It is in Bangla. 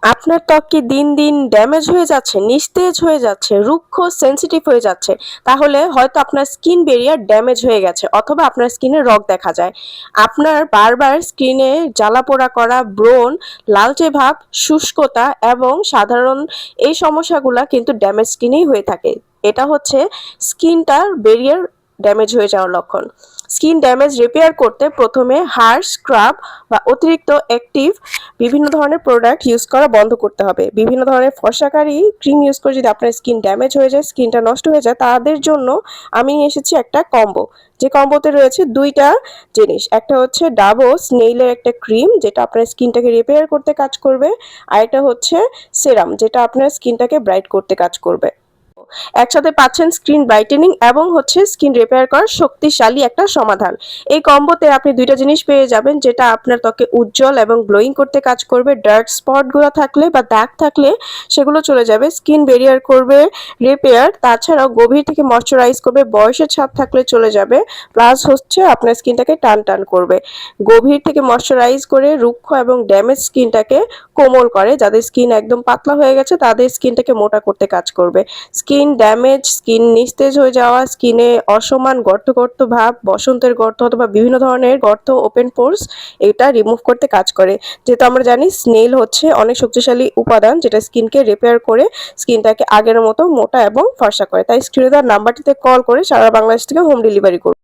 আপনার ত্বক কি দিন দিন ড্যামেজ হয়ে যাচ্ছে, নিস্তেজ হয়ে যাচ্ছে, রুক্ষ, সেনসিটিভ হয়ে যাচ্ছে? তাহলে হয়তো আপনার স্কিন বেরিয়ার ড্যামেজ হয়ে গেছে অথবা আপনার স্কিনে রগ দেখা যায়। আপনার বারবার স্কিনে জ্বালাপোড়া করা, ব্রণ, লালচে ভাব, শুষ্কতা এবং সাধারণ এই সমস্যাগুলা কিন্তু ড্যামেজ স্কিনেই হয়ে থাকে। এটা হচ্ছে স্কিনটার বেরিয়ার ড্যামেজ হয়ে যাওয়ার লক্ষণ। স্কিন ড্যামেজ রিপেয়ার করতে প্রথমে হার্শ স্ক্রাব বা অতিরিক্ত অ্যাক্টিভ বিভিন্ন ধরনের প্রোডাক্ট ইউজ করা বন্ধ করতে হবে। বিভিন্ন ধরনের ফর্সাকারী ক্রিম ইউজ করে যদি আপনার স্কিন ড্যামেজ হয়ে যায়, স্কিনটা নষ্ট হয়ে যায়, তাদের জন্য আমি নিয়ে এসেছি একটা কম্বো। যে কম্বোতে রয়েছে ২ টা জিনিস। একটা হচ্ছে ডাবো স্নেইলের একটা ক্রিম যেটা আপনার স্কিনটাকে রিপেয়ার করতে কাজ করবে। আরেকটা হচ্ছে সেরাম যেটা আপনার স্কিনটাকে ব্রাইট করতে কাজ করবে। একসাথে পাচ্ছেন স্কিন ব্রাইটেনিং এবং হচ্ছে স্কিন রিপেয়ার করার শক্তিশালী একটা সমাধান। এই কম্বোতে আপনি ২ টা জিনিস পেয়ে যাবেন যেটা আপনার ত্বকে উজ্জ্বল এবং গ্লোয়িং করতে কাজ করবে। ডার্ক স্পটগুলো থাকলে বা দাগ থাকলে সেগুলো চলে যাবে। স্কিন বেরিয়ার করবে রিপেয়ার, তাছাড়াও গভীর থেকে ময়শ্চারাইজ করবে। বয়সের ছাপ থাকলে চলে যাবে। প্লাস হচ্ছে আপনার স্কিনটাকে টান করবে। গভীর থেকে ময়শ্চারাইজ করে রুক্ষ এবং ড্যামেজ স্কিনটাকে কোমল করে। যাদের স্কিন একদম পাতলা হয়ে গেছে তাদের স্কিনটাকে মোটা করতে কাজ করবে। স্কিন ড্যামেজ, স্কিন নিস্তেজ হয়ে যাওয়া, স্কিনে অসমান গর্ত ভাব, বসন্তের গর্ত অথবা বিভিন্ন ধরনের গর্ত, ওপেন পোরস এটা রিমুভ করতে কাজ করে। যেহেতু আমরা জানি স্নেইল হচ্ছে অনেক শক্তিশালী উপাদান যেটা স্কিনকে রিপেয়ার করে স্কিনটাকে আগের মতো মোটা এবং ফর্সা করে। তাই স্ক্রিনে দেওয়া নাম্বারটিতে কল করে সারা বাংলাদেশ থেকে হোম ডেলিভারি করুন।